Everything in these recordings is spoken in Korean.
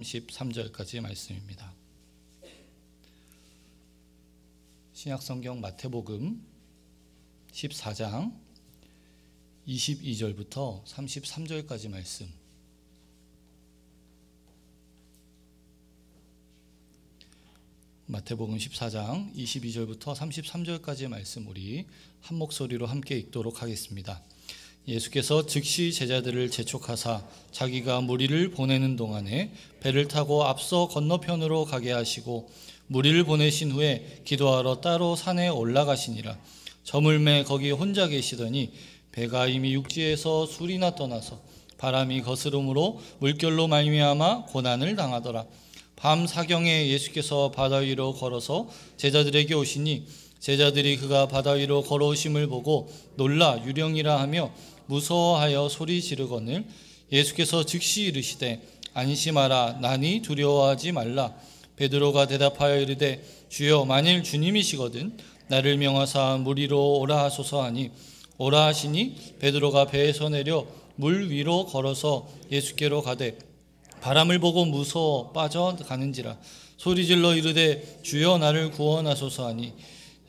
33절까지 말씀입니다. 신약성경 마태복음 14장 22절부터 33절까지 말씀. 마태복음 14장 22절부터 33절까지의 말씀 우리 한 목소리로 함께 읽도록 하겠습니다. 예수께서 즉시 제자들을 재촉하사 자기가 무리를 보내는 동안에 배를 타고 앞서 건너편으로 가게 하시고 무리를 보내신 후에 기도하러 따로 산에 올라가시니라. 저물매 거기 혼자 계시더니 배가 이미 육지에서 술이나 떠나서 바람이 거스름으로 물결로 말미암아 고난을 당하더라. 밤 사경에 예수께서 바다 위로 걸어서 제자들에게 오시니 제자들이 그가 바다 위로 걸어오심을 보고 놀라 유령이라 하며 무서워하여 소리 지르거늘 예수께서 즉시 이르시되 안심하라 나니 두려워하지 말라. 베드로가 대답하여 이르되 주여 만일 주님이시거든 나를 명하사 물 위로 오라 하소서 하니 오라 하시니 베드로가 배에서 내려 물 위로 걸어서 예수께로 가되 바람을 보고 무서워 빠져가는지라 소리질러 이르되 주여 나를 구원하소서 하니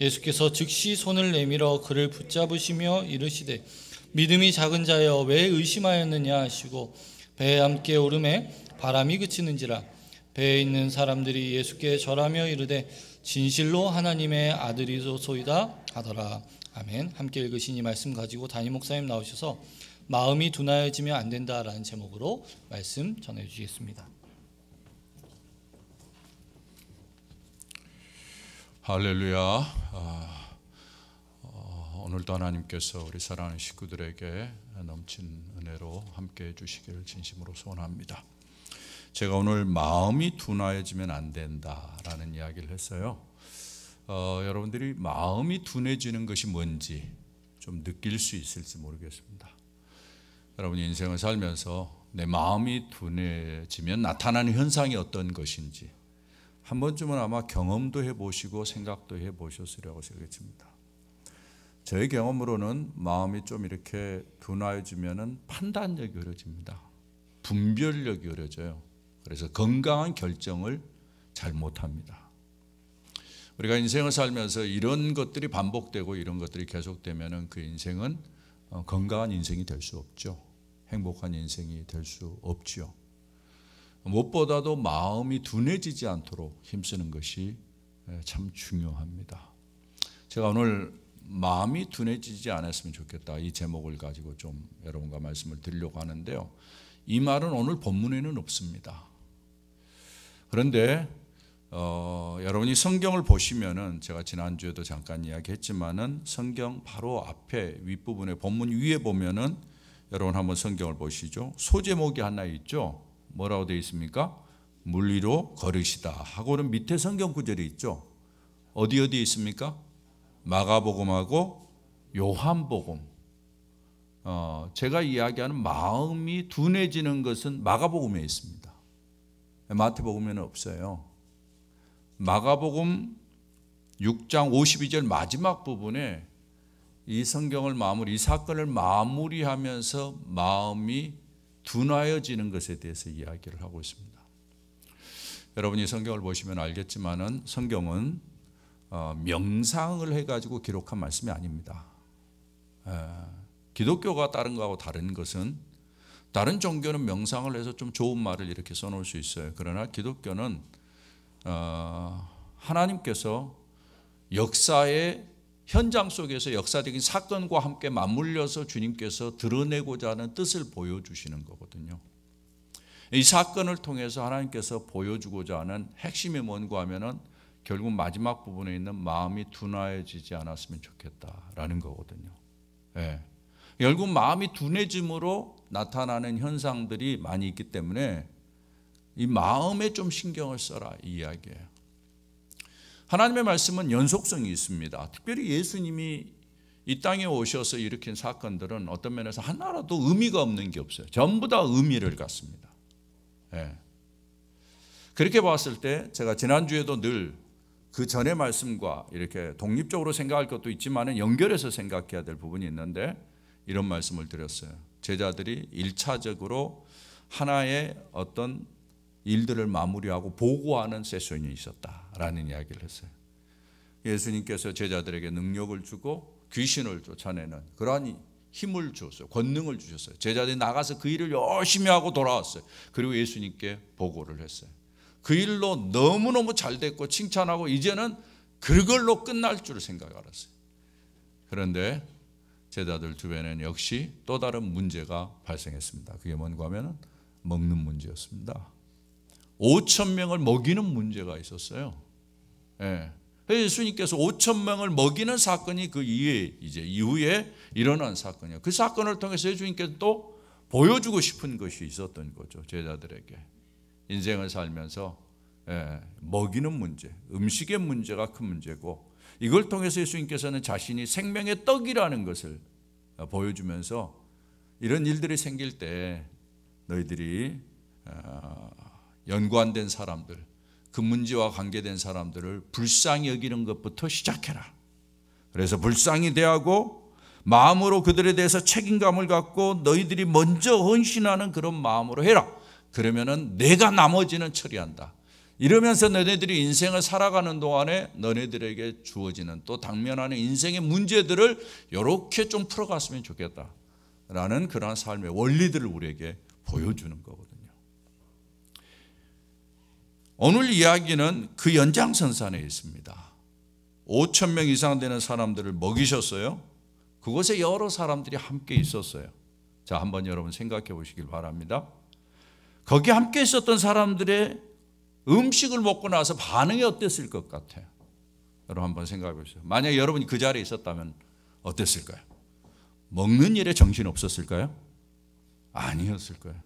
예수께서 즉시 손을 내밀어 그를 붙잡으시며 이르시되 믿음이 작은 자여 왜 의심하였느냐 하시고 배에 함께 오르매 바람이 그치는지라. 배에 있는 사람들이 예수께 절하며 이르되 진실로 하나님의 아들이소이다 하더라. 아멘. 함께 읽으신 이 말씀 가지고 담임 목사님 나오셔서 마음이 둔하여지면 안 된다라는 제목으로 말씀 전해주시겠습니다. 할렐루야. 오늘도 하나님께서 우리 사랑하는 식구들에게 넘친 은혜로 함께해 주시기를 진심으로 소원합니다. 제가 오늘 마음이 둔해지면 안 된다라는 이야기를 했어요. 여러분들이 마음이 둔해지는 것이 뭔지 좀 느낄 수 있을지 모르겠습니다. 여러분이 인생을 살면서 내 마음이 둔해지면 나타나는 현상이 어떤 것인지 한 번쯤은 아마 경험도 해보시고 생각도 해보셨으리라고 생각합니다. 저의 경험으로는 마음이 좀 이렇게 둔해지면 판단력이 어려집니다. 분별력이 어려져요. 그래서 건강한 결정을 잘 못합니다. 우리가 인생을 살면서 이런 것들이 반복되고 이런 것들이 계속되면 그 인생은 건강한 인생이 될 수 없죠. 행복한 인생이 될 수 없죠. 무엇보다도 마음이 둔해지지 않도록 힘쓰는 것이 참 중요합니다. 제가 오늘 마음이 둔해지지 않았으면 좋겠다 이 제목을 가지고 좀 여러분과 말씀을 드리려고 하는데요. 이 말은 오늘 본문에는 없습니다. 그런데 여러분이 성경을 보시면은 제가 지난주에도 잠깐 이야기했지만은 성경 바로 앞에 윗부분에 본문 위에 보면은 여러분 한번 성경을 보시죠. 소제목이 하나 있죠. 뭐라고 되어 있습니까? 물 위로 걸으시다 하고는 밑에 성경 구절이 있죠. 어디 있습니까? 마가복음하고 요한복음. 제가 이야기하는 마음이 둔해지는 것은 마가복음에 있습니다. 마태복음에는 없어요. 마가복음 6장 52절 마지막 부분에 이 성경을 이 사건을 마무리하면서 마음이 둔하여지는 것에 대해서 이야기를 하고 있습니다. 여러분이 성경을 보시면 알겠지만은 성경은 명상을 해가지고 기록한 말씀이 아닙니다. 기독교가 다른 거하고 다른 것은 다른 종교는 명상을 해서 좀 좋은 말을 이렇게 써놓을 수 있어요. 그러나 기독교는 하나님께서 역사의 현장 속에서 역사적인 사건과 함께 맞물려서 주님께서 드러내고자 하는 뜻을 보여주시는 거거든요. 이 사건을 통해서 하나님께서 보여주고자 하는 핵심이 뭔가 하면은 결국 마지막 부분에 있는 마음이 둔해지지 않았으면 좋겠다라는 거거든요. 결국 마음이 둔해짐으로 나타나는 현상들이 많이 있기 때문에 이 마음에 좀 신경을 써라 이 이야기예요. 하나님의 말씀은 연속성이 있습니다. 특별히 예수님이 이 땅에 오셔서 일으킨 사건들은 어떤 면에서 하나라도 의미가 없는 게 없어요. 전부 다 의미를 갖습니다. 그렇게 봤을 때 제가 지난주에도 늘 그 전의 말씀과 이렇게 독립적으로 생각할 것도 있지만 연결해서 생각해야 될 부분이 있는데 이런 말씀을 드렸어요. 제자들이 1차적으로 하나의 어떤 일들을 마무리하고 보고하는 세션이 있었다라는 이야기를 했어요. 예수님께서 제자들에게 능력을 주고 귀신을 쫓아내는 그러한 힘을 주었어요. 권능을 주셨어요. 제자들이 나가서 그 일을 열심히 하고 돌아왔어요. 그리고 예수님께 보고를 했어요. 그 일로 너무너무 잘 됐고 칭찬하고 이제는 그걸로 끝날 줄 생각 알았어요. 그런데 제자들 주변에는 역시 또 다른 문제가 발생했습니다. 그게 뭔가 하면 먹는 문제였습니다. 5,000명을 먹이는 문제가 있었어요. 예. 예수님께서 5,000명을 먹이는 사건이 그 이후에 일어난 사건이에요. 그 사건을 통해서 예수님께서 또 보여주고 싶은 것이 있었던 거죠. 제자들에게 인생을 살면서 먹이는 문제, 음식의 문제가 큰 문제고, 이걸 통해서 예수님께서는 자신이 생명의 떡이라는 것을 보여주면서 이런 일들이 생길 때 너희들이 연관된 사람들, 그 문제와 관계된 사람들을 불쌍히 여기는 것부터 시작해라. 그래서 불쌍히 대하고 마음으로 그들에 대해서 책임감을 갖고 너희들이 먼저 헌신하는 그런 마음으로 해라. 그러면은 내가 나머지는 처리한다. 이러면서 너네들이 인생을 살아가는 동안에 너네들에게 주어지는 또 당면하는 인생의 문제들을 이렇게 좀 풀어갔으면 좋겠다라는 그러한 삶의 원리들을 우리에게 보여주는 거거든요. 오늘 이야기는 그 연장선상에 있습니다. 5,000명 이상 되는 사람들을 먹이셨어요. 그곳에 여러 사람들이 함께 있었어요. 자, 한번 여러분 생각해 보시길 바랍니다. 거기 함께 있었던 사람들의 음식을 먹고 나서 반응이 어땠을 것 같아요? 여러분 한번 생각해 보세요. 만약 여러분이 그 자리에 있었다면 어땠을까요? 먹는 일에 정신 없었을까요? 아니었을 거예요.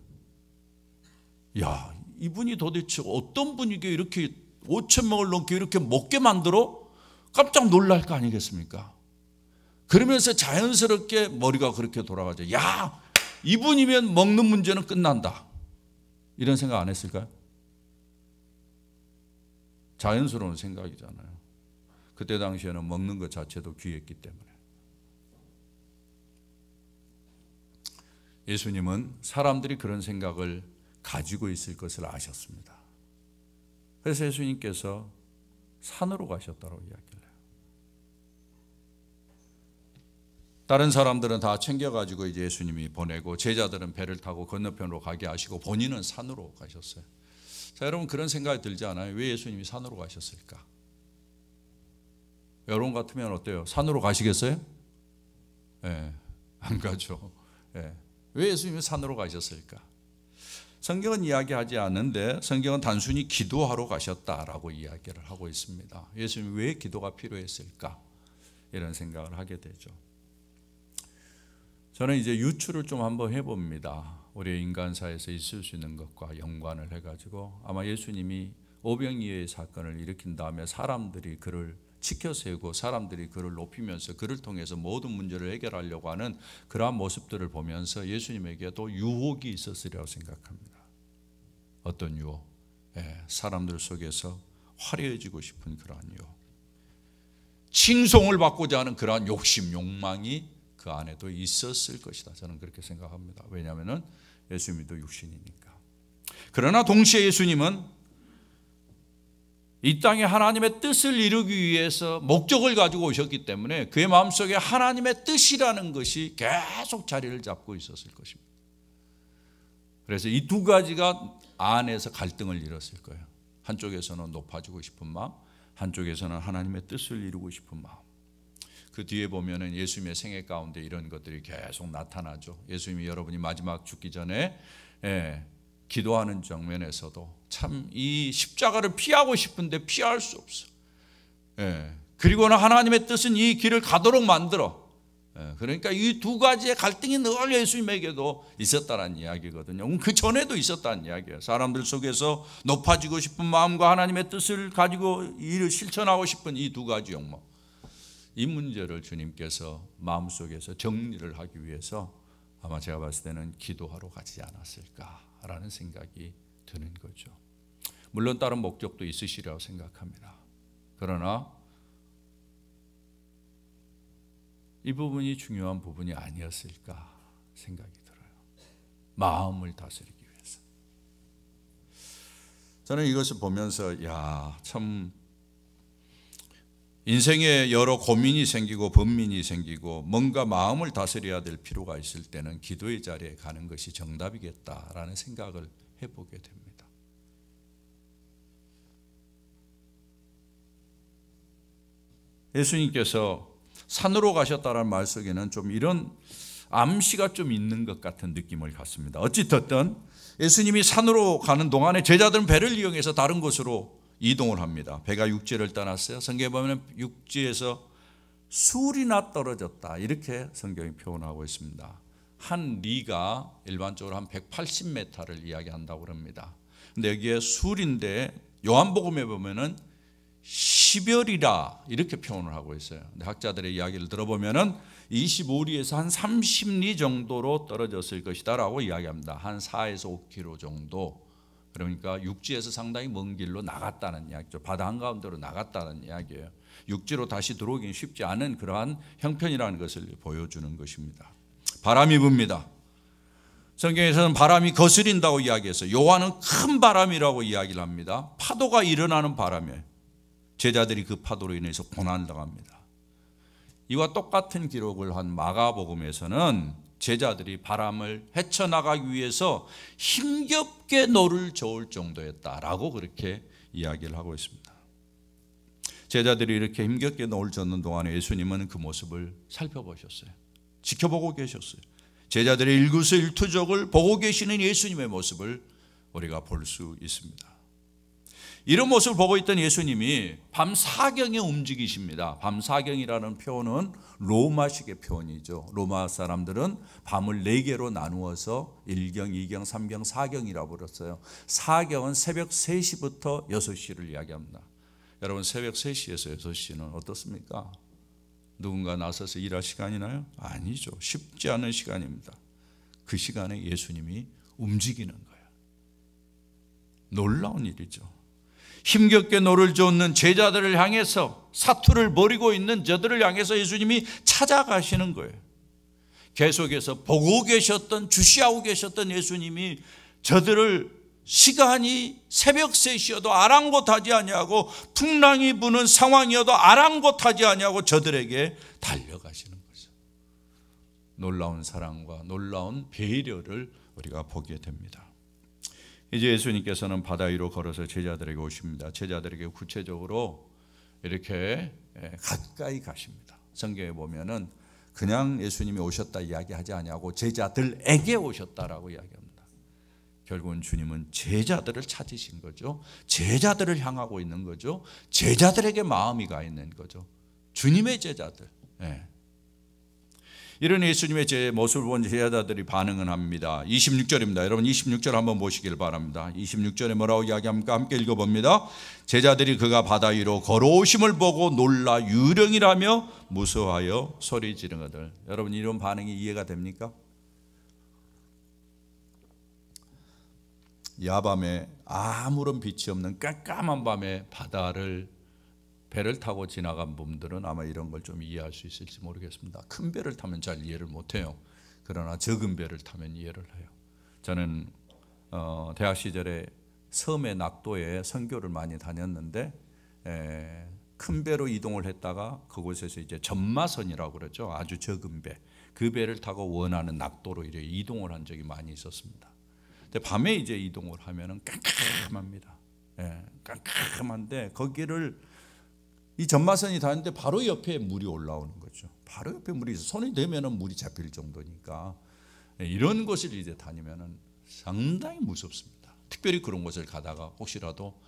야, 이분이 도대체 어떤 분이게 이렇게 5,000명을 넘게 이렇게 먹게 만들어? 깜짝 놀랄 거 아니겠습니까? 그러면서 자연스럽게 머리가 그렇게 돌아가죠. 야, 이분이면 먹는 문제는 끝난다. 이런 생각 안 했을까요? 자연스러운 생각이잖아요. 그때 당시에는 먹는 것 자체도 귀했기 때문에. 예수님은 사람들이 그런 생각을 가지고 있을 것을 아셨습니다. 그래서 예수님께서 산으로 가셨다고 이야기를 해요. 다른 사람들은 다 챙겨가지고 이제 예수님이 보내고 제자들은 배를 타고 건너편으로 가게 하시고 본인은 산으로 가셨어요. 자, 여러분 그런 생각이 들지 않아요? 왜 예수님이 산으로 가셨을까? 여러분 같으면 어때요? 산으로 가시겠어요? 안 가죠. 왜 예수님이 산으로 가셨을까? 성경은 이야기하지 않는데 성경은 단순히 기도하러 가셨다라고 이야기를 하고 있습니다. 예수님이 왜 기도가 필요했을까? 이런 생각을 하게 되죠. 저는 이제 유추를 좀 한번 해봅니다. 우리 인간사에서 있을 수 있는 것과 연관을 해가지고 아마 예수님이 오병이어의 사건을 일으킨 다음에 사람들이 그를 치켜세우고 사람들이 그를 높이면서 그를 통해서 모든 문제를 해결하려고 하는 그러한 모습들을 보면서 예수님에게도 유혹이 있었으리라고 생각합니다. 어떤 유혹? 사람들 속에서 화려해지고 싶은 그러한 유혹, 칭송을 받고자 하는 그러한 욕심, 욕망이 그 안에도 있었을 것이다. 저는 그렇게 생각합니다. 왜냐하면 예수님도 육신이니까. 그러나 동시에 예수님은 이 땅에 하나님의 뜻을 이루기 위해서 목적을 가지고 오셨기 때문에 그의 마음속에 하나님의 뜻이라는 것이 계속 자리를 잡고 있었을 것입니다. 그래서 이 두 가지가 안에서 갈등을 이뤘을 거예요. 한쪽에서는 높아지고 싶은 마음, 한쪽에서는 하나님의 뜻을 이루고 싶은 마음. 그 뒤에 보면은 예수님의 생애 가운데 이런 것들이 계속 나타나죠. 예수님이 여러분이 마지막 죽기 전에 기도하는 장면에서도 참 이 십자가를 피하고 싶은데 피할 수 없어. 그리고는 하나님의 뜻은 이 길을 가도록 만들어. 그러니까 이 두 가지의 갈등이 늘 예수님에게도 있었다는 이야기거든요. 그 전에도 있었다는 이야기예요. 사람들 속에서 높아지고 싶은 마음과 하나님의 뜻을 가지고 이를 실천하고 싶은 이 두 가지 욕망. 이 문제를 주님께서 마음속에서 정리를 하기 위해서 아마 제가 봤을 때는 기도하러 가지 않았을까라는 생각이 드는 거죠. 물론 다른 목적도 있으시리라고 생각합니다. 그러나 이 부분이 중요한 부분이 아니었을까 생각이 들어요. 마음을 다스리기 위해서. 저는 이것을 보면서 참 인생에 여러 고민이 생기고 번민이 생기고 뭔가 마음을 다스려야 될 필요가 있을 때는 기도의 자리에 가는 것이 정답이겠다라는 생각을 해보게 됩니다. 예수님께서 산으로 가셨다는 말 속에는 좀 이런 암시가 좀 있는 것 같은 느낌을 갖습니다. 어찌됐든 예수님이 산으로 가는 동안에 제자들은 배를 이용해서 다른 곳으로 이동을 합니다. 배가 육지를 떠났어요. 성경에 보면 육지에서 술이나 떨어졌다 이렇게 성경이 표현하고 있습니다. 한 리가 일반적으로 한 180m를 이야기한다고 합니다. 근데 여기에 술인데 요한복음에 보면은 시별이라 이렇게 표현을 하고 있어요. 근데 학자들의 이야기를 들어보면은 25리에서 한 30리 정도로 떨어졌을 것이다 라고 이야기합니다. 한 4에서 5km 정도. 그러니까 육지에서 상당히 먼 길로 나갔다는 이야기죠. 바다 한가운데로 나갔다는 이야기예요. 육지로 다시 들어오긴 쉽지 않은 그러한 형편이라는 것을 보여주는 것입니다. 바람이 붑니다. 성경에서는 바람이 거스린다고 이야기해서 요한은 큰 바람이라고 이야기를 합니다. 파도가 일어나는 바람에 제자들이 그 파도로 인해서 고난을 당합니다. 이와 똑같은 기록을 한 마가복음에서는 제자들이 바람을 헤쳐나가기 위해서 힘겹게 노를 저을 정도였다라고 그렇게 이야기를 하고 있습니다. 제자들이 이렇게 힘겹게 노를 젓는 동안에 예수님은 그 모습을 살펴보셨어요. 지켜보고 계셨어요. 제자들의 일거수일투족을 보고 계시는 예수님의 모습을 우리가 볼 수 있습니다. 이런 모습을 보고 있던 예수님이 밤 사경에 움직이십니다. 밤 사경이라는 표현은 로마식의 표현이죠. 로마 사람들은 밤을 4개로 나누어서 1경, 2경, 3경, 4경이라고 불렀어요. 사경은 새벽 3시부터 6시를 이야기합니다. 여러분 새벽 3시에서 6시는 어떻습니까? 누군가 나서서 일할 시간이나요? 아니죠. 쉽지 않은 시간입니다. 그 시간에 예수님이 움직이는 거예요. 놀라운 일이죠. 힘겹게 노를 젓는 제자들을 향해서 사투를 벌이고 있는 저들을 향해서 예수님이 찾아가시는 거예요. 계속해서 보고 계셨던 주시하고 계셨던 예수님이 저들을 시간이 새벽 3시여도 아랑곳하지 아니하고 풍랑이 부는 상황이어도 아랑곳하지 아니하고 저들에게 달려가시는 거죠. 놀라운 사랑과 놀라운 배려를 우리가 보게 됩니다. 이제 예수님께서는 바다 위로 걸어서 제자들에게 오십니다. 제자들에게 구체적으로 이렇게 가까이 가십니다. 성경에 보면은 그냥 예수님이 오셨다 이야기하지 아니하고 제자들에게 오셨다라고 이야기합니다. 결국은 주님은 제자들을 찾으신 거죠. 제자들을 향하고 있는 거죠. 제자들에게 마음이 가 있는 거죠. 주님의 제자들. 이런 예수님의 제 모습을 본 제자들이 반응을 합니다. 26절입니다. 여러분 26절 한번 보시길 바랍니다. 26절에 뭐라고 이야기합니까? 함께 읽어봅니다. 제자들이 그가 바다 위로 걸어오심을 보고 놀라 유령이라며 무서워하여 소리 지르거늘. 여러분 이런 반응이 이해가 됩니까? 야밤에 아무런 빛이 없는 깜깜한 밤에 배를 타고 지나간 분들은 아마 이런 걸 좀 이해할 수 있을지 모르겠습니다. 큰 배를 타면 잘 이해를 못해요. 그러나 적은 배를 타면 이해를 해요. 저는 대학 시절에 섬의 낙도에 선교를 많이 다녔는데 큰 배로 이동을 했다가 그곳에서 이제 전마선이라고 그러죠. 아주 적은 배. 그 배를 타고 원하는 낙도로 이렇게 이동을 한 적이 많이 있었습니다. 근데 밤에 이제 이동을 하면은 깜깜합니다. 깜깜한데 거기를 이 전마선이 다니는데 바로 옆에 물이 올라오는 거죠. 바로 옆에 물이 있어. 손이 대면은 물이 잡힐 정도니까 이런 곳을 이제 다니면은 상당히 무섭습니다. 특별히 그런 곳을 가다가 혹시라도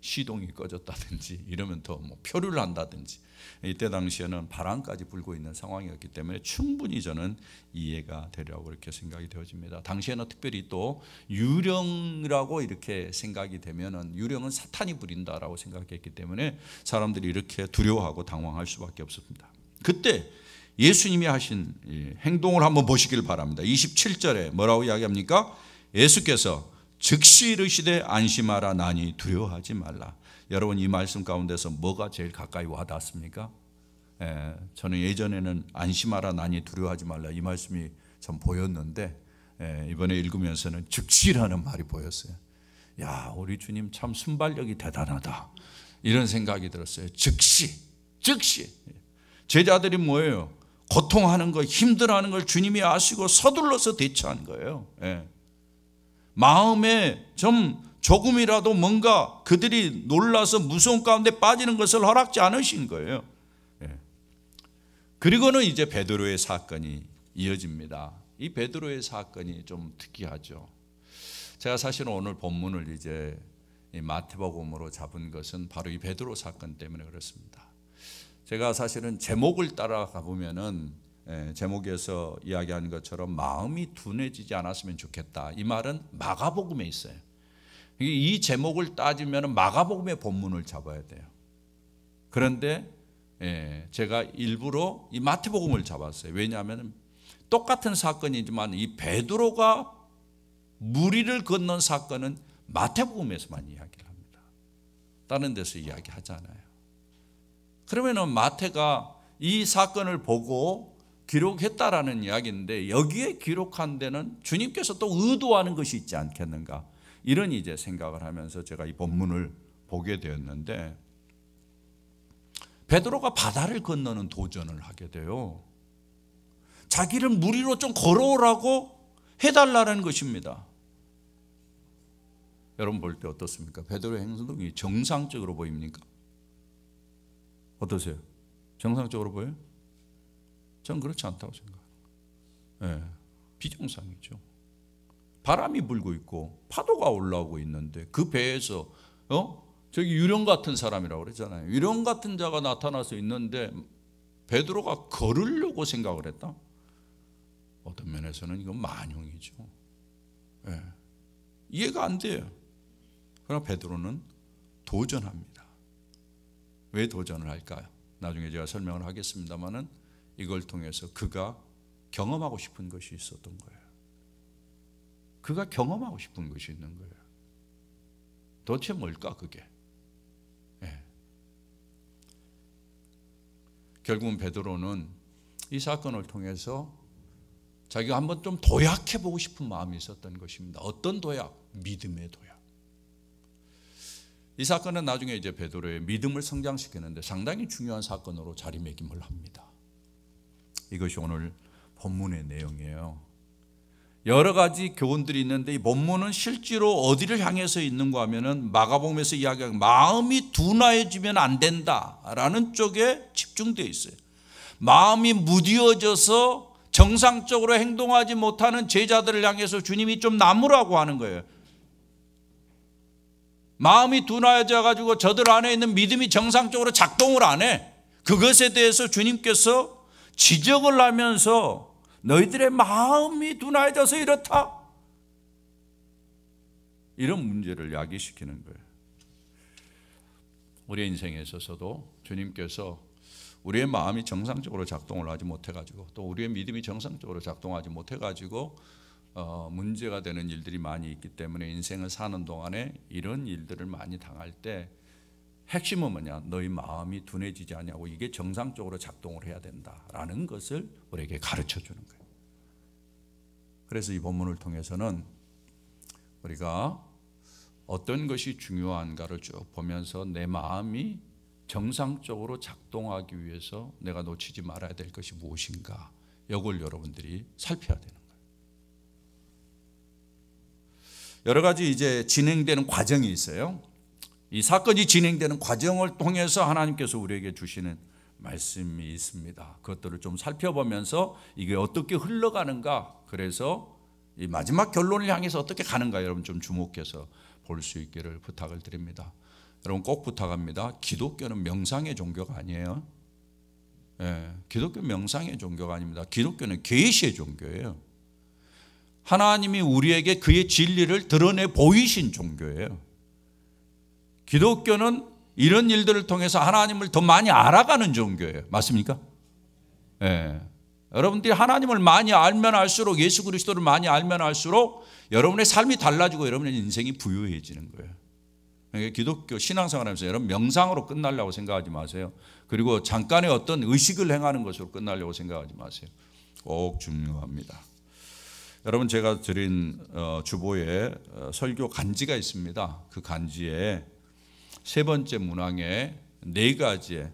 시동이 꺼졌다든지 이러면 더 표류를 한다든지 이때 당시에는 바람까지 불고 있는 상황이었기 때문에 충분히 저는 이해가 되려고 이렇게 생각이 되어집니다. 당시에는 특별히 또 유령이라고 이렇게 생각이 되면은 유령은 사탄이 부린다라고 생각했기 때문에 사람들이 이렇게 두려워하고 당황할 수밖에 없습니다. 그때 예수님이 하신 행동을 한번 보시길 바랍니다. 27절에 뭐라고 이야기합니까? 예수께서 즉시 이르시되 안심하라 나니 두려워하지 말라. 여러분 이 말씀 가운데서 뭐가 제일 가까이 와닿습니까? 저는 예전에는 안심하라 나니 두려워하지 말라 이 말씀이 참 보였는데 이번에 읽으면서는 즉시라는 말이 보였어요. 야, 우리 주님 참 순발력이 대단하다, 이런 생각이 들었어요. 즉시 제자들이 뭐예요? 고통하는 거, 힘들어하는 걸 주님이 아시고 서둘러서 대처한 거예요. 예. 마음에 조금이라도 뭔가 그들이 놀라서 무서운 가운데 빠지는 것을 허락지 않으신 거예요. 예. 그리고는 이제 베드로의 사건이 이어집니다. 이 베드로의 사건이 좀 특이하죠. 제가 사실은 오늘 본문을 이제 이 마태복음으로 잡은 것은 바로 이 베드로 사건 때문에 그렇습니다. 제가 사실은 제목을 따라가 보면은 제목에서 이야기하는 것처럼 마음이 둔해지지 않았으면 좋겠다, 이 말은 마가복음에 있어요. 이 제목을 따지면 마가복음의 본문을 잡아야 돼요. 그런데 제가 일부러 이 마태복음을 잡았어요. 왜냐하면 똑같은 사건이지만 이 베드로가 무리를 건넌 사건은 마태복음에서만 이야기를 합니다. 다른 데서 이야기하잖아요. 그러면은 마태가 이 사건을 보고 기록했다라는 이야기인데, 여기에 기록한 데는 주님께서 또 의도하는 것이 있지 않겠는가, 이런 이제 생각을 하면서 제가 이 본문을 보게 되었는데, 베드로가 바다를 건너는 도전을 하게 돼요. 자기를 무리로 좀 걸어오라고 해달라는 것입니다. 여러분 볼 때 어떻습니까? 베드로의 행동이 정상적으로 보입니까? 어떠세요? 정상적으로 보여요? 전 그렇지 않다고 생각해요. 비정상이죠. 바람이 불고 있고 파도가 올라오고 있는데 그 배에서 저기 유령 같은 사람이라고 그랬잖아요. 유령 같은 자가 나타나서 있는데 베드로가 걸으려고 생각을 했다? 어떤 면에서는 이건 만용이죠. 이해가 안 돼요. 그러나 베드로는 도전합니다. 왜 도전을 할까요? 나중에 제가 설명을 하겠습니다만은 이걸 통해서 그가 경험하고 싶은 것이 있었던 거예요. 그가 경험하고 싶은 것이 있는 거예요. 도대체 뭘까 그게? 결국은 베드로는 이 사건을 통해서 자기가 한번 좀 도약해 보고 싶은 마음이 있었던 것입니다. 어떤 도약? 믿음의 도약. 이 사건은 나중에 이제 베드로의 믿음을 성장시키는데 상당히 중요한 사건으로 자리매김을 합니다. 이것이 오늘 본문의 내용이에요. 여러 가지 교훈들이 있는데 이 본문은 실제로 어디를 향해서 있는가 하면은 마가복음에서 이야기하는 마음이 둔하여지면 안 된다라는 쪽에 집중되어 있어요. 마음이 무디어져서 정상적으로 행동하지 못하는 제자들을 향해서 주님이 좀 나무라고 하는 거예요. 마음이 둔하여져 가지고 저들 안에 있는 믿음이 정상적으로 작동을 안 해. 그것에 대해서 주님께서 지적을 하면서 너희들의 마음이 둔하여져서 이렇다, 이런 문제를 야기시키는 거예요. 우리의 인생에 있어서도 주님께서 우리의 마음이 정상적으로 작동을 하지 못해가지고 또 우리의 믿음이 정상적으로 작동하지 못해가지고 문제가 되는 일들이 많이 있기 때문에 인생을 사는 동안에 이런 일들을 많이 당할 때 핵심은 뭐냐? 너희 마음이 둔해지지 않냐고, 이게 정상적으로 작동을 해야 된다라는 것을 우리에게 가르쳐 주는 거예요. 그래서 이 본문을 통해서는 우리가 어떤 것이 중요한가를 쭉 보면서 내 마음이 정상적으로 작동하기 위해서 내가 놓치지 말아야 될 것이 무엇인가, 이걸 여러분들이 살펴야 되는 거예요. 여러 가지 이제 진행되는 과정이 있어요. 이 사건이 진행되는 과정을 통해서 하나님께서 우리에게 주시는 말씀이 있습니다. 그것들을 좀 살펴보면서 이게 어떻게 흘러가는가, 그래서 이 마지막 결론을 향해서 어떻게 가는가 여러분 좀 주목해서 볼 수 있기를 부탁을 드립니다. 여러분 꼭 부탁합니다. 기독교는 명상의 종교가 아니에요. 기독교 명상의 종교가 아닙니다. 기독교는 계시의 종교예요. 하나님이 우리에게 그의 진리를 드러내 보이신 종교예요. 기독교는 이런 일들을 통해서 하나님을 더 많이 알아가는 종교예요. 맞습니까? 여러분들이 하나님을 많이 알면 알수록, 예수 그리스도를 많이 알면 알수록 여러분의 삶이 달라지고 여러분의 인생이 부유해지는 거예요. 그러니까 기독교 신앙생활하면서 여러분 명상으로 끝나려고 생각하지 마세요. 그리고 잠깐의 어떤 의식을 행하는 것으로 끝나려고 생각하지 마세요. 꼭 중요합니다. 여러분 제가 드린 주보에 설교 간지가 있습니다. 그 간지에 세 번째 문항에 네 가지의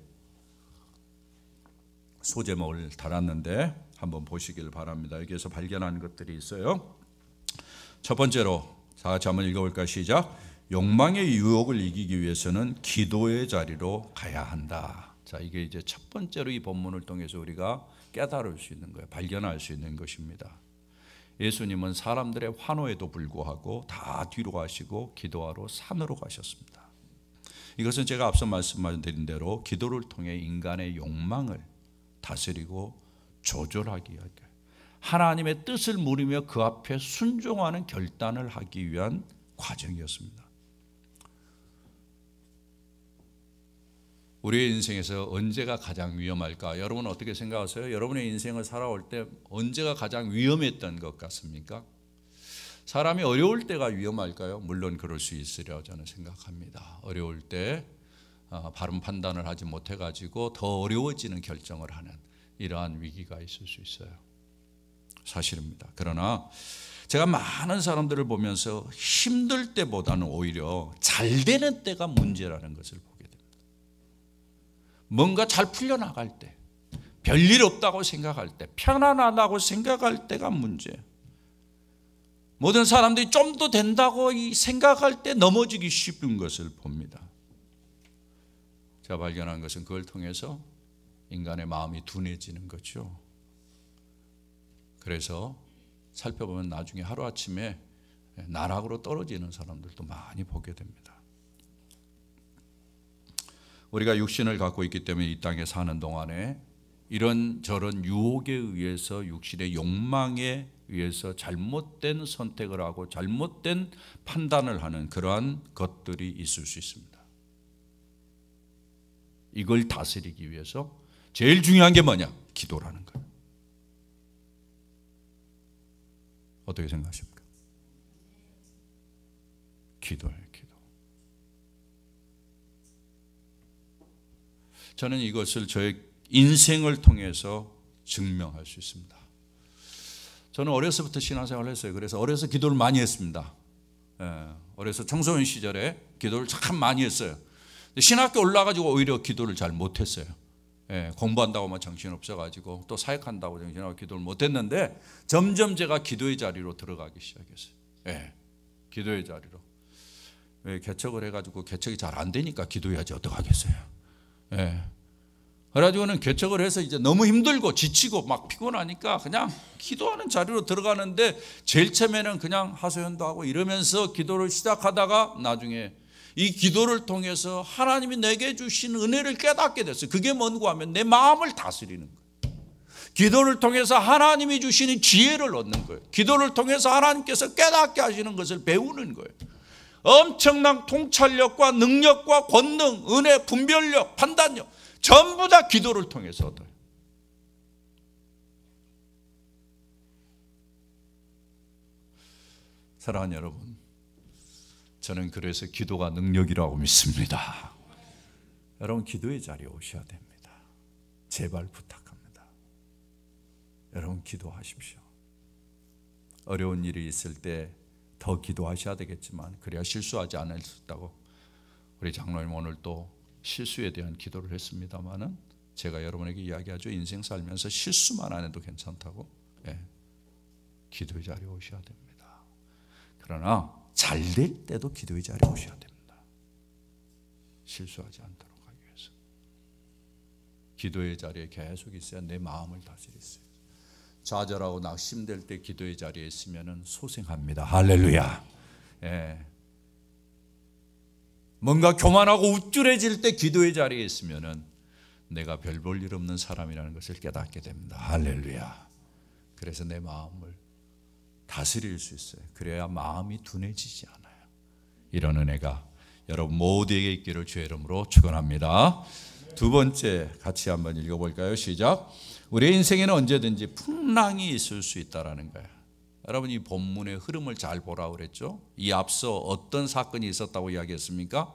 소제목을 달았는데 한번 보시길 바랍니다. 여기에서 발견한 것들이 있어요. 첫 번째로 다 같이 한번 읽어볼까요? 시작. 욕망의 유혹을 이기기 위해서는 기도의 자리로 가야 한다. 자, 이게 이제 첫 번째로 이 본문을 통해서 우리가 깨달을 수 있는 거예요. 발견할 수 있는 것입니다. 예수님은 사람들의 환호에도 불구하고 다 뒤로 가시고 기도하러 산으로 가셨습니다. 이것은 제가 앞서 말씀드린 대로 기도를 통해 인간의 욕망을 다스리고 조절하기 위한, 하나님의 뜻을 물으며 그 앞에 순종하는 결단을 하기 위한 과정이었습니다. 우리의 인생에서 언제가 가장 위험할까? 여러분은 어떻게 생각하세요? 여러분의 인생을 살아올 때 언제가 가장 위험했던 것 같습니까? 사람이 어려울 때가 위험할까요? 물론 그럴 수 있으리라고 저는 생각합니다. 어려울 때 바른 판단을 하지 못해가지고 더 어려워지는 결정을 하는 이러한 위기가 있을 수 있어요. 사실입니다. 그러나 제가 많은 사람들을 보면서 힘들 때보다는 오히려 잘 되는 때가 문제라는 것을 보게 됩니다. 뭔가 잘 풀려나갈 때, 별일 없다고 생각할 때, 편안하다고 생각할 때가 문제예요. 모든 사람들이 좀 더 된다고 생각할 때 넘어지기 쉽은 것을 봅니다. 제가 발견한 것은 그걸 통해서 인간의 마음이 둔해지는 거죠. 그래서 살펴보면 나중에 하루아침에 나락으로 떨어지는 사람들도 많이 보게 됩니다. 우리가 육신을 갖고 있기 때문에 이 땅에 사는 동안에 이런저런 유혹에 의해서, 육신의 욕망에 의해서 잘못된 선택을 하고 잘못된 판단을 하는 그러한 것들이 있을 수 있습니다. 이걸 다스리기 위해서 제일 중요한 게 뭐냐? 기도라는 거예요. 어떻게 생각하십니까? 기도예요, 기도. 저는 이것을 저의 인생을 통해서 증명할 수 있습니다. 저는 어려서부터 신앙생활을 했어요. 그래서 어려서 기도를 많이 했습니다. 어려서 청소년 시절에 기도를 참 많이 했어요. 신학교 올라가지고 오히려 기도를 잘 못했어요. 공부한다고만 정신없어가지고 또 사역한다고 정신하고 기도를 못했는데 점점 제가 기도의 자리로 들어가기 시작했어요. 기도의 자리로. 왜 개척을 해가지고 개척이 잘 안 되니까 기도해야지 어떡하겠어요. 그래가지고는 개척을 해서 이제 너무 힘들고 지치고 막 피곤하니까 그냥 기도하는 자리로 들어가는데 제일 처음에는 그냥 하소연도 하고 이러면서 기도를 시작하다가 나중에 이 기도를 통해서 하나님이 내게 주신 은혜를 깨닫게 됐어요. 그게 뭔고 하면 내 마음을 다스리는 거예요. 기도를 통해서 하나님이 주시는 지혜를 얻는 거예요. 기도를 통해서 하나님께서 깨닫게 하시는 것을 배우는 거예요. 엄청난 통찰력과 능력과 권능, 은혜, 분별력, 판단력 전부 다 기도를 통해서 얻어요. 사랑하는 여러분, 저는 그래서 기도가 능력이라고 믿습니다. 여러분 기도의 자리에 오셔야 됩니다. 제발 부탁합니다. 여러분 기도하십시오. 어려운 일이 있을 때 더 기도하셔야 되겠지만 그래야 실수하지 않을 수 있다고 우리 장로님 오늘 또 실수에 대한 기도를 했습니다마는 제가 여러분에게 이야기하죠. 인생 살면서 실수만 안 해도 괜찮다고. 기도의 자리에 오셔야 됩니다. 그러나 잘 될 때도 기도의 자리에 오셔야 됩니다. 실수하지 않도록 하기 위해서. 기도의 자리에 계속 있어야 내 마음을 다스릴 수 있어요. 좌절하고 낙심될 때 기도의 자리에 있으면 소생합니다. 할렐루야. 뭔가 교만하고 우쭐해질 때 기도의 자리에 있으면 내가 별 볼 일 없는 사람이라는 것을 깨닫게 됩니다. 할렐루야. 그래서 내 마음을 다스릴 수 있어요. 그래야 마음이 둔해지지 않아요. 이런 은혜가 여러분 모두에게 있기를 주의 이름으로 축원합니다. 두 번째 같이 한번 읽어볼까요? 시작. 우리의 인생에는 언제든지 풍랑이 있을 수 있다는 거예요. 여러분 이 본문의 흐름을 잘 보라고 그랬죠. 이 앞서 어떤 사건이 있었다고 이야기했습니까?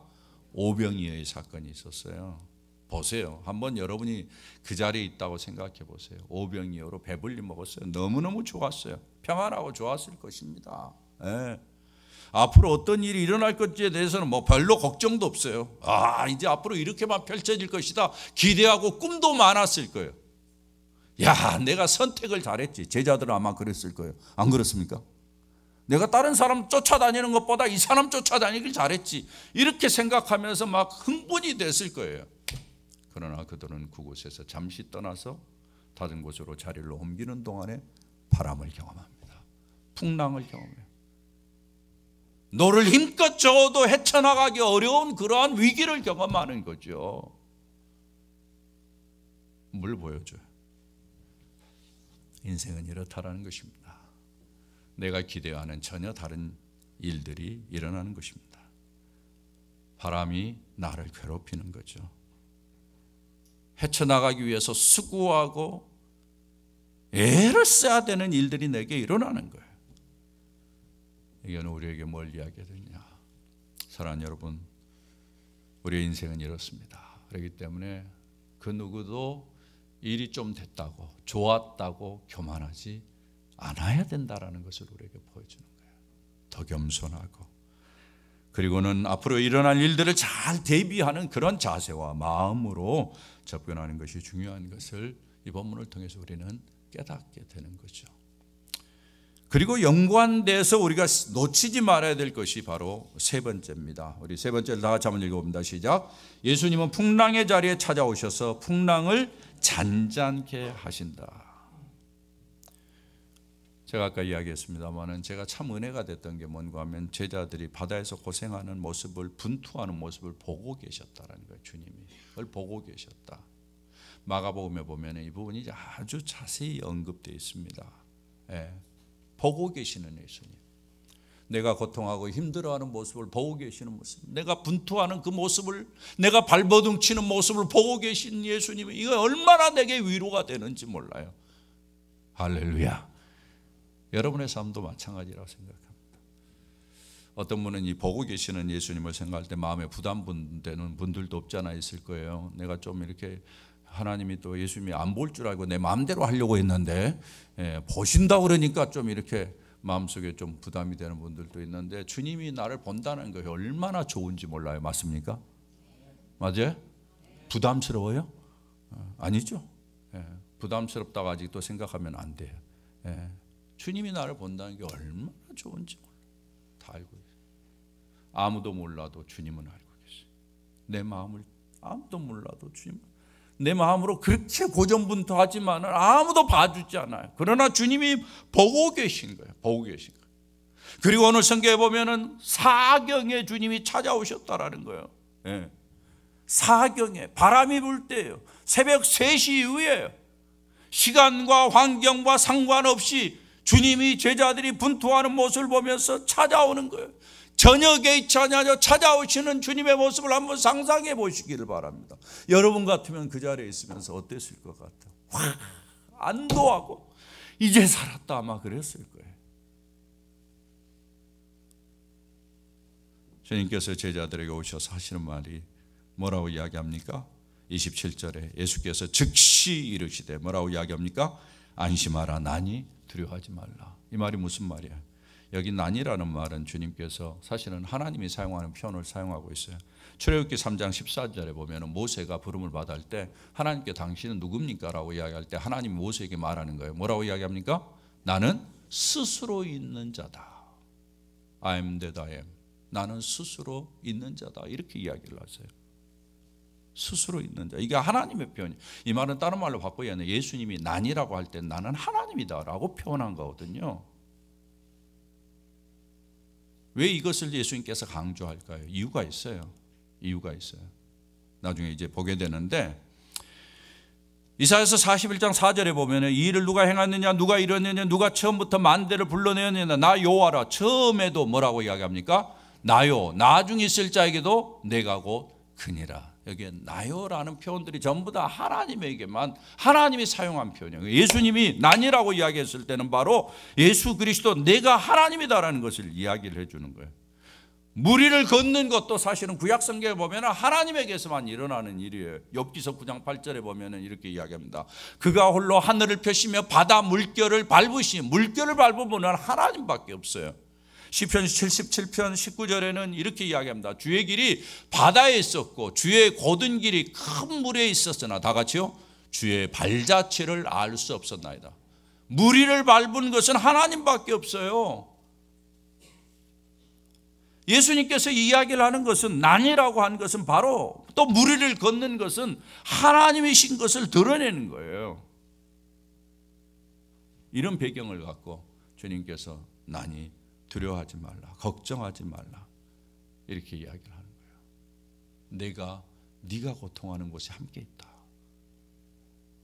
오병이어의 사건이 있었어요. 보세요. 한번 여러분이 그 자리에 있다고 생각해 보세요. 오병이어로 배불리 먹었어요. 너무너무 좋았어요. 평안하고 좋았을 것입니다. 예. 앞으로 어떤 일이 일어날 것에 대해서는 뭐 별로 걱정도 없어요. 이제 앞으로 이렇게만 펼쳐질 것이다 기대하고 꿈도 많았을 거예요. 야, 내가 선택을 잘했지. 제자들은 아마 그랬을 거예요. 안 그렇습니까? 내가 다른 사람 쫓아다니는 것보다 이 사람 쫓아다니길 잘했지. 이렇게 생각하면서 막 흥분이 됐을 거예요. 그러나 그들은 그곳에서 잠시 떠나서 다른 곳으로 자리를 옮기는 동안에 바람을 경험합니다. 풍랑을 경험해요. 노를 힘껏 저어도 헤쳐나가기 어려운 그러한 위기를 경험하는 거죠. 뭘 보여줘요? 인생은 이렇다라는 것입니다. 내가 기대하는 전혀 다른 일들이 일어나는 것입니다. 바람이 나를 괴롭히는 거죠. 헤쳐나가기 위해서 수고하고 애를 써야 되는 일들이 내게 일어나는 거예요. 이건 우리에게 뭘 이야기하느냐? 사랑하는 여러분, 우리의 인생은 이렇습니다. 그렇기 때문에 그 누구도 일이 좀 됐다고, 좋았다고 교만하지 않아야 된다라는 것을 우리에게 보여주는 거예요. 더 겸손하고, 그리고는 앞으로 일어날 일들을 잘 대비하는 그런 자세와 마음으로 접근하는 것이 중요한 것을 이 본문을 통해서 우리는 깨닫게 되는 거죠. 그리고 연관돼서 우리가 놓치지 말아야 될 것이 바로 세 번째입니다. 우리 세 번째를 다 같이 한번 읽어봅니다. 시작. 예수님은 풍랑의 자리에 찾아오셔서 풍랑을 잔잔케 하신다. 제가 아까 이야기했습니다만 제가 참 은혜가 됐던 게 뭔가 하면 제자들이 바다에서 고생하는 모습을, 분투하는 모습을 보고 계셨다라는 거예요. 주님이 그걸 보고 계셨다. 마가복음에 보면 이 부분이 아주 자세히 언급되어 있습니다. 예. 보고 계시는 예수님, 내가 고통하고 힘들어하는 모습을 보고 계시는 모습, 내가 분투하는 그 모습을, 내가 발버둥치는 모습을 보고 계신 예수님이 이거 얼마나 내게 위로가 되는지 몰라요. 할렐루야. 여러분의 삶도 마찬가지라고 생각합니다. 어떤 분은 이 보고 계시는 예수님을 생각할 때 마음에 부담되는 분들도 없지 않아 있을 거예요. 내가 좀 이렇게 하나님이 또 예수님이 안 볼 줄 알고 내 마음대로 하려고 했는데 보신다 그러니까 좀 이렇게 마음속에 좀 부담이 되는 분들도 있는데, 주님이 나를 본다는 것이 얼마나 좋은지 몰라요. 맞습니까? 맞아요? 부담스러워요? 아니죠. 부담스럽다고 아직도 생각하면 안 돼요. 주님이 나를 본다는 게 얼마나 좋은지 몰라요. 다 알고 있어요. 아무도 몰라도 주님은 알고 계세요. 내 마음을 아무도 몰라도 주님은, 내 마음으로 그렇게 고전분투하지만 아무도 봐주지 않아요. 그러나 주님이 보고 계신 거예요. 보고 계신 거예요. 그리고 오늘 성경에 보면은 사경에 주님이 찾아오셨다라는 거예요. 사경에 바람이 불 때예요. 새벽 3시 이후에요. 시간과 환경과 상관없이 주님이 제자들이 분투하는 모습을 보면서 찾아오는 거예요. 저녁에 찾아오시는 주님의 모습을 한번 상상해 보시기를 바랍니다. 여러분 같으면 그 자리에 있으면서 어땠을 것 같아요? 확 안도하고 이제 살았다 아마 그랬을 거예요. 주님께서 제자들에게 오셔서 하시는 말이 뭐라고 이야기합니까? 27절에 예수께서 즉시 이르시되 뭐라고 이야기합니까? 안심하라, 나니 두려워하지 말라. 이 말이 무슨 말이에요? 여기 난이라는 말은 주님께서 사실은 하나님이 사용하는 표현을 사용하고 있어요. 출애굽기 3장 14절에 보면 모세가 부름을 받을 때 하나님께 당신은 누굽니까? 라고 이야기할 때 하나님이 모세에게 말하는 거예요. 뭐라고 이야기합니까? 나는 스스로 있는 자다. I am that I am. 나는 스스로 있는 자다. 이렇게 이야기를 하세요. 스스로 있는 자. 이게 하나님의 표현이에요. 이 말은 다른 말로 바꿔야 하는 예수님이 난이라고 할 때 나는 하나님이다 라고 표현한 거거든요. 왜 이것을 예수님께서 강조할까요? 이유가 있어요. 이유가 있어요. 나중에 이제 보게 되는데 이사야서 41장 4절에 보면 이 일을 누가 행하느냐, 누가 이뤘느냐, 누가 처음부터 만대를 불러내었느냐, 나 여호와라. 처음에도 뭐라고 이야기합니까? 나요. 나중에 있을 자에게도 내가 곧 그니라. 여기에 나요라는 표현들이 전부 다 하나님에게만, 하나님이 사용한 표현이에요. 예수님이 난이라고 이야기했을 때는 바로 예수 그리스도 내가 하나님이다라는 것을 이야기를 해주는 거예요. 무리를 걷는 것도 사실은 구약 성경에 보면 하나님에게서만 일어나는 일이에요. 욥기서 9장 8절에 보면 이렇게 이야기합니다. 그가 홀로 하늘을 펴시며 바다 물결을 밟으시니, 물결을 밟은 분은 하나님밖에 없어요. 시편 77편 19절에는 이렇게 이야기합니다. 주의 길이 바다에 있었고 주의 곧은 길이 큰 물에 있었으나, 다 같이요, 주의 발자취를 알 수 없었나이다. 무리를 밟은 것은 하나님밖에 없어요. 예수님께서 이야기를 하는 것은, 난이라고 하는 것은 바로 또 무리를 걷는 것은 하나님이신 것을 드러내는 거예요. 이런 배경을 갖고 주님께서 난이 두려워하지 말라, 걱정하지 말라, 이렇게 이야기를 하는 거예요. 네가 고통하는 곳에 함께 있다.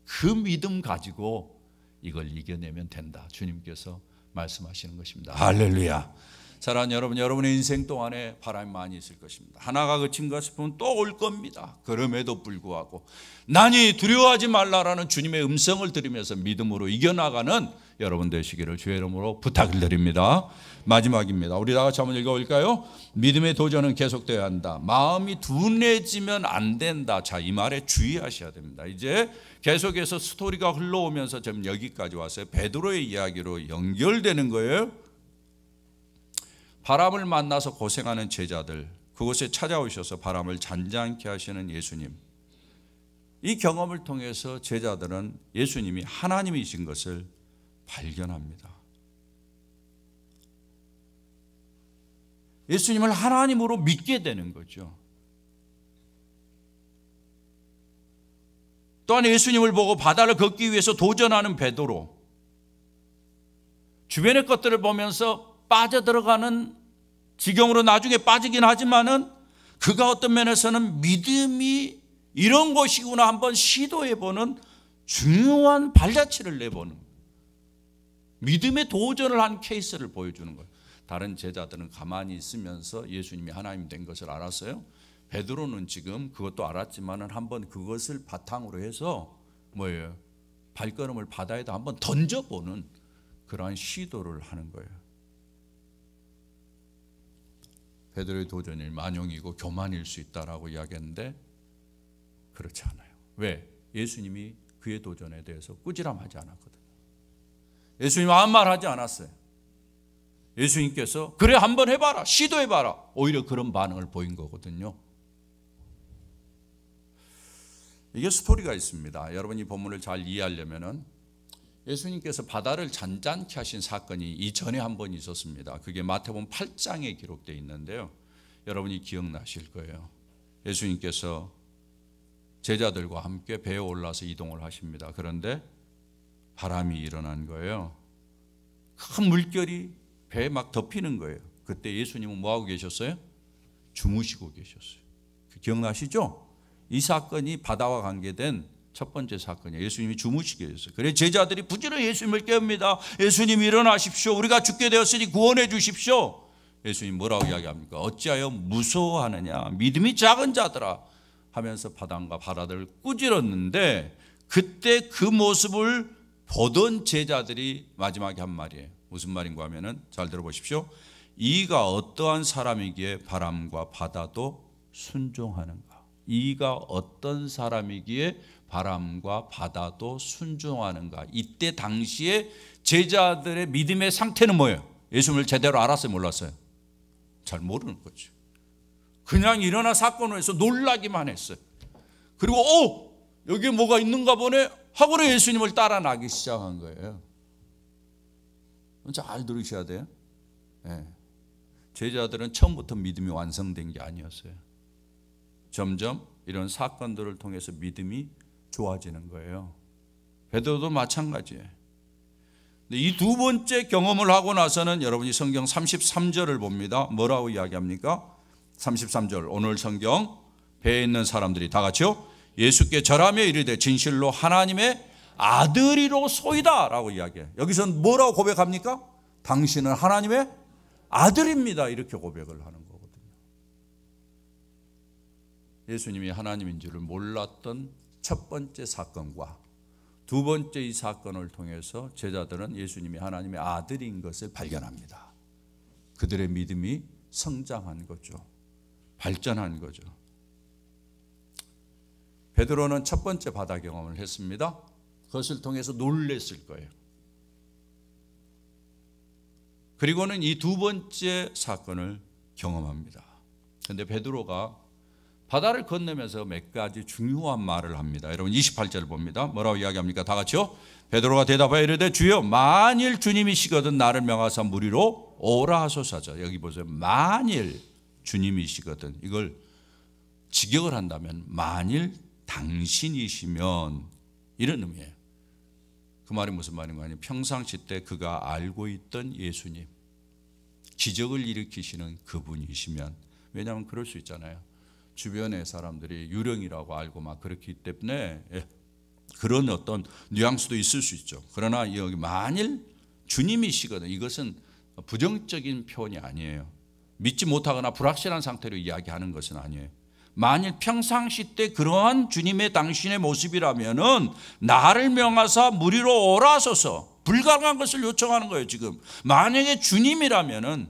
그 믿음 가지고 이걸 이겨내면 된다, 주님께서 말씀하시는 것입니다. 할렐루야. 사랑하는 여러분, 여러분의 인생 동안에 바람이 많이 있을 것입니다. 하나가 그친가 싶으면 또 올 겁니다. 그럼에도 불구하고 난이 두려워하지 말라라는 주님의 음성을 들으면서 믿음으로 이겨나가는 여러분 되시기를 주의 이름으로 부탁을 드립니다. 마지막입니다. 우리 다 같이 한번 읽어볼까요? 믿음의 도전은 계속되어야 한다. 마음이 둔해지면 안 된다. 자, 이 말에 주의하셔야 됩니다. 이제 계속해서 스토리가 흘러오면서 지금 여기까지 왔어요. 베드로의 이야기로 연결되는 거예요. 바람을 만나서 고생하는 제자들, 그곳에 찾아오셔서 바람을 잔잔케 하시는 예수님, 이 경험을 통해서 제자들은 예수님이 하나님이신 것을 발견합니다. 예수님을 하나님으로 믿게 되는 거죠. 또한 예수님을 보고 바다를 걷기 위해서 도전하는 베드로, 주변의 것들을 보면서 빠져들어가는 지경으로 나중에 빠지긴 하지만은 그가 어떤 면에서는 믿음이 이런 것이구나 한번 시도해보는 중요한 발자취를 내보는 믿음의 도전을 한 케이스를 보여주는 거예요. 다른 제자들은 가만히 있으면서 예수님이 하나님 된 것을 알았어요. 베드로는 지금 그것도 알았지만은 한번 그것을 바탕으로 해서 뭐예요? 발걸음을 바다에다 한번 던져보는 그러한 시도를 하는 거예요. 베드로의 도전이 만용이고 교만일 수 있다라고 이야기했는데 그렇지 않아요. 왜? 예수님이 그의 도전에 대해서 꾸지람하지 않았거든요. 예수님 아무 말 하지 않았어요. 예수님께서 그래 한번 해봐라, 시도해봐라, 오히려 그런 반응을 보인 거거든요. 이게 스토리가 있습니다. 여러분이 본문을 잘 이해하려면은 예수님께서 바다를 잔잔케 하신 사건이 이전에 한 번 있었습니다. 그게 마태복음 8장에 기록되어 있는데요. 여러분이 기억나실 거예요. 예수님께서 제자들과 함께 배에 올라서 이동을 하십니다. 그런데 바람이 일어난 거예요. 큰 물결이 배에 막 덮이는 거예요. 그때 예수님은 뭐하고 계셨어요? 주무시고 계셨어요. 기억나시죠? 이 사건이 바다와 관계된 첫 번째 사건이에요. 예수님이 주무시게 했어요. 그래 제자들이 부지런히 예수님을 깨웁니다. 예수님 일어나십시오. 우리가 죽게 되었으니 구원해 주십시오. 예수님 뭐라고 이야기합니까? 어찌하여 무서워하느냐, 믿음이 작은 자들아 하면서 바람과 바다들을 꾸짖었는데, 그때 그 모습을 보던 제자들이 마지막에 한 말이에요. 무슨 말인가 하면은 잘 들어보십시오. 이가 어떠한 사람이기에 바람과 바다도 순종하는가? 이가 어떤 사람이기에 바람과 바다도 순종하는가? 이때 당시에 제자들의 믿음의 상태는 뭐예요? 예수님을 제대로 알았어요, 몰랐어요? 잘 모르는 거죠. 그냥 일어난 사건으로 해서 놀라기만 했어요. 그리고 여기에 뭐가 있는가 보네 하고는 예수님을 따라 나기 시작한 거예요. 잘 들으셔야 돼요. 네. 제자들은 처음부터 믿음이 완성된 게 아니었어요. 점점 이런 사건들을 통해서 믿음이 좋아지는 거예요. 베드로도 마찬가지예요. 이 두 번째 경험을 하고 나서는 여러분이 성경 33절을 봅니다. 뭐라고 이야기합니까? 33절, 오늘 성경 배에 있는 사람들이 다 같이요, 예수께 절하며 이르되 진실로 하나님의 아들이로소이다 라고 이야기해요. 여기서는 뭐라고 고백합니까? 당신은 하나님의 아들입니다, 이렇게 고백을 하는 거거든요. 예수님이 하나님인 줄을 몰랐던 첫 번째 사건과 두 번째 이 사건을 통해서 제자들은 예수님이 하나님의 아들인 것을 발견합니다. 그들의 믿음이 성장한 거죠. 발전한 거죠. 베드로는 첫 번째 바다 경험을 했습니다. 그것을 통해서 놀랬을 거예요. 그리고는 이 두 번째 사건을 경험합니다. 그런데 베드로가 바다를 건너면서 몇 가지 중요한 말을 합니다. 여러분 28절 봅니다. 뭐라고 이야기합니까? 다 같이요. 베드로가 대답하여 이르되 주여 만일 주님이시거든 나를 명하사 물 위로 오라 하소서. 여기 보세요. 만일 주님이시거든. 이걸 직역을 한다면 만일 당신이시면 이런 의미예요. 그 말이 무슨 말인가 하면 평상시 때 그가 알고 있던 예수님, 기적을 일으키시는 그분이시면, 왜냐하면 그럴 수 있잖아요. 주변의 사람들이 유령이라고 알고 막 그렇기 때문에 그런 어떤 뉘앙스도 있을 수 있죠. 그러나 여기 만일 주님이시거든, 이것은 부정적인 표현이 아니에요. 믿지 못하거나 불확실한 상태로 이야기하는 것은 아니에요. 만일 평상시 때 그러한 주님의 당신의 모습이라면은 나를 명하사 물 위로 오라 하소서. 불가능한 것을 요청하는 거예요. 지금 만약에 주님이라면은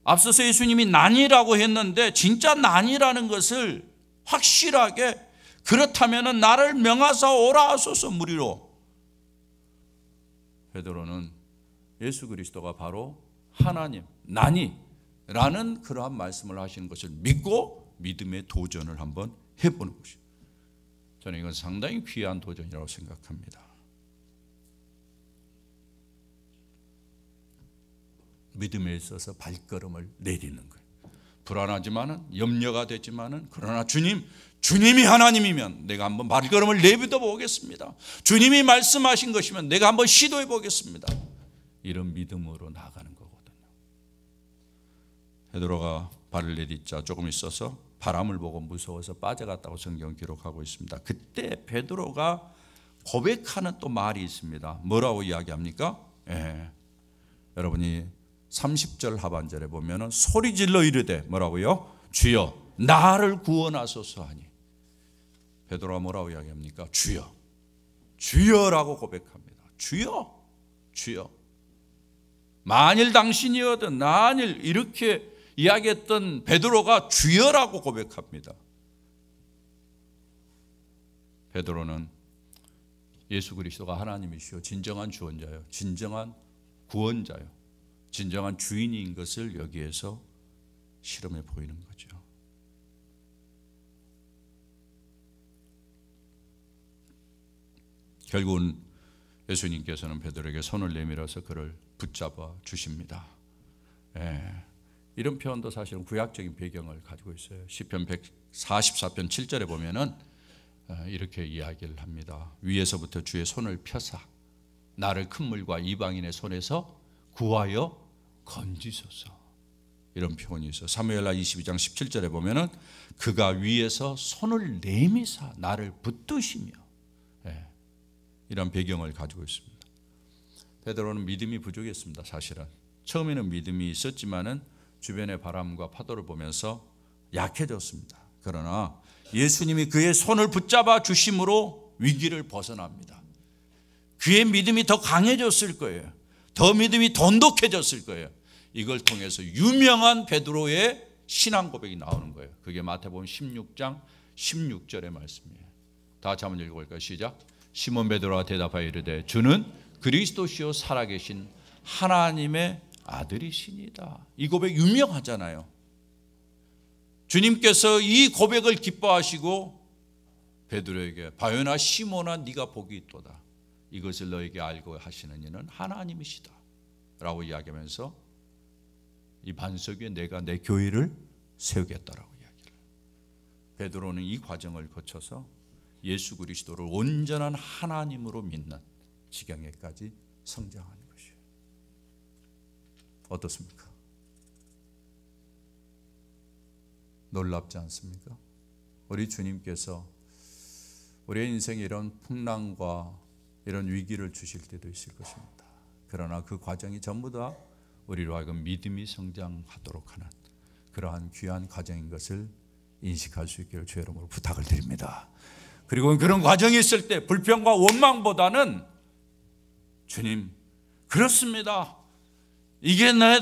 앞서서 예수님이 난이라고 했는데 진짜 난이라는 것을 확실하게 그렇다면은 나를 명하사 오라 하소서 물 위로. 베드로는 예수 그리스도가 바로 하나님 난이라는 그러한 말씀을 하시는 것을 믿고 믿음의 도전을 한번 해보는 것이죠. 저는 이건 상당히 귀한 도전이라고 생각합니다. 믿음에 있어서 발걸음을 내리는 거예요. 불안하지만은 염려가 되지만은 그러나 주님이 하나님이면 내가 한번 발걸음을 내비둬 보겠습니다. 주님이 말씀하신 것이면 내가 한번 시도해 보겠습니다. 이런 믿음으로 나아가는 거거든요. 베드로가 발을 내딛자 조금 있어서 바람을 보고 무서워서 빠져갔다고 성경 기록하고 있습니다. 그때 베드로가 고백하는 또 말이 있습니다. 뭐라고 이야기합니까? 여러분이 30절 하반절에 보면은 소리 질러 이르되 뭐라고요? 주여 나를 구원하소서 하니. 베드로가 뭐라고 이야기합니까? 주여, 주여라고 고백합니다. 주여, 주여. 만일 당신이어든 만일 이렇게 이야기했던 베드로가 주여라고 고백합니다. 베드로는 예수 그리스도가 하나님이시요 진정한 주원자요, 진정한 구원자요, 진정한 주인인 것을 여기에서 실험해 보이는 거죠. 결국은 예수님께서는 베드로에게 손을 내밀어서 그를 붙잡아 주십니다. 이런 표현도 사실은 구약적인 배경을 가지고 있어요. 시편 144편 7절에 보면은 이렇게 이야기를 합니다. 위에서부터 주의 손을 펴사 나를 큰 물과 이방인의 손에서 구하여 건지소서. 이런 표현이 있어요. 사무엘하 22장 17절에 보면은 그가 위에서 손을 내미사 나를 붙드시며, 이런 배경을 가지고 있습니다. 베드로는 믿음이 부족했습니다. 사실은 처음에는 믿음이 있었지만은 주변의 바람과 파도를 보면서 약해졌습니다. 그러나 예수님이 그의 손을 붙잡아 주심으로 위기를 벗어납니다. 그의 믿음이 더 강해졌을 거예요. 더 믿음이 돈독해졌을 거예요. 이걸 통해서 유명한 베드로의 신앙 고백이 나오는 거예요. 그게 마태복음 16장 16절의 말씀이에요. 다 같이 한번 읽어볼까요? 시작. 시몬 베드로가 대답하여 이르되 주는 그리스도시요 살아계신 하나님의 아들이시니다. 이 고백 유명하잖아요. 주님께서 이 고백을 기뻐하시고 베드로에게 바요나 시몬아 네가 복이 있도다. 이것을 너에게 알고 하시는 이는 하나님이시다 라고 이야기하면서 이 반석 위에 내가 내 교회를 세우겠다라고 이야기를. 베드로는 이 과정을 거쳐서 예수 그리스도를 온전한 하나님으로 믿는 지경에까지 성장하는 것이에요. 어떻습니까? 놀랍지 않습니까? 우리 주님께서 우리의 인생에 이런 풍랑과 이런 위기를 주실 때도 있을 것입니다. 그러나 그 과정이 전부 다 우리로 하여금 믿음이 성장하도록 하는 그러한 귀한 과정인 것을 인식할 수 있기를 주의 이름으로 부탁을 드립니다. 그리고 그런 과정이 있을 때 불평과 원망보다는 주님, 그렇습니다. 이게 내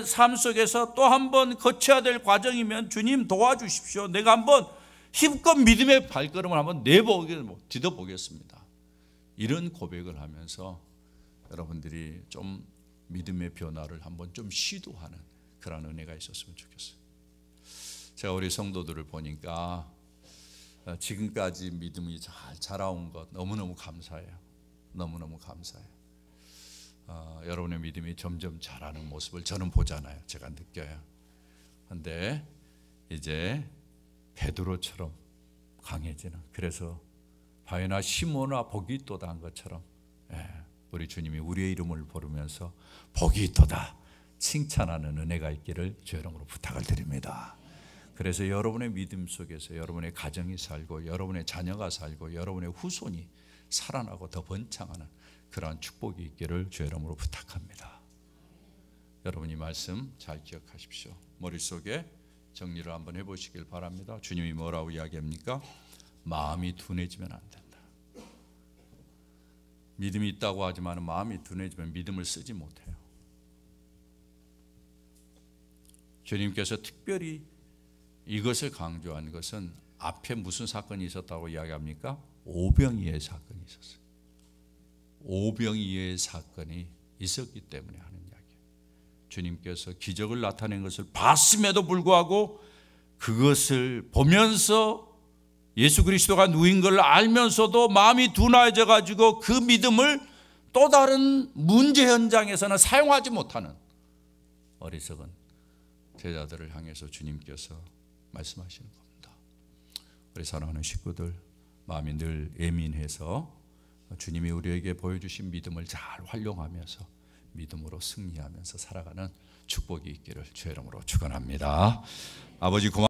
삶 속에서 또 한 번 거쳐야 될 과정이면 주님 도와주십시오. 내가 한번 힘껏 믿음의 발걸음을 한번 디뎌보겠습니다. 이런 고백을 하면서 여러분들이 좀 믿음의 변화를 한번 좀 시도하는 그런 은혜가 있었으면 좋겠어요. 제가 우리 성도들을 보니까 지금까지 믿음이 잘 자라온 것 너무너무 감사해요. 너무너무 감사해요. 여러분의 믿음이 점점 자라는 모습을 저는 보잖아요. 제가 느껴요. 그런데 이제 베드로처럼 강해지는, 그래서 바요나 시모나 복이 있도다 한 것처럼 우리 주님이 우리의 이름을 부르면서 복이 있도다 칭찬하는 은혜가 있기를 주 이름으로 부탁을 드립니다. 그래서 여러분의 믿음 속에서 여러분의 가정이 살고 여러분의 자녀가 살고 여러분의 후손이 살아나고 더 번창하는 그러한 축복이 있기를 주 이름으로 부탁합니다. 여러분 이 말씀 잘 기억하십시오. 머릿속에 정리를 한번 해보시길 바랍니다. 주님이 뭐라고 이야기합니까? 마음이 둔해지면 안 된다. 믿음이 있다고 하지만 마음이 둔해지면 믿음을 쓰지 못해요. 주님께서 특별히 이것을 강조한 것은 앞에 무슨 사건이 있었다고 이야기합니까? 오병이의 사건이 있었어요. 오병이의 사건이 있었기 때문에 하는 이야기예요. 주님께서 기적을 나타낸 것을 봤음에도 불구하고 그것을 보면서 예수 그리스도가 누인 걸 알면서도 마음이 둔해져 가지고 그 믿음을 또 다른 문제 현장에서는 사용하지 못하는 어리석은 제자들을 향해서 주님께서 말씀하시는 겁니다. 우리 사랑하는 식구들, 마음이 늘 예민해서 주님이 우리에게 보여주신 믿음을 잘 활용하면서 믿음으로 승리하면서 살아가는 축복이 있기를 주의 이름으로 축원합니다. 아버지 고맙습니다.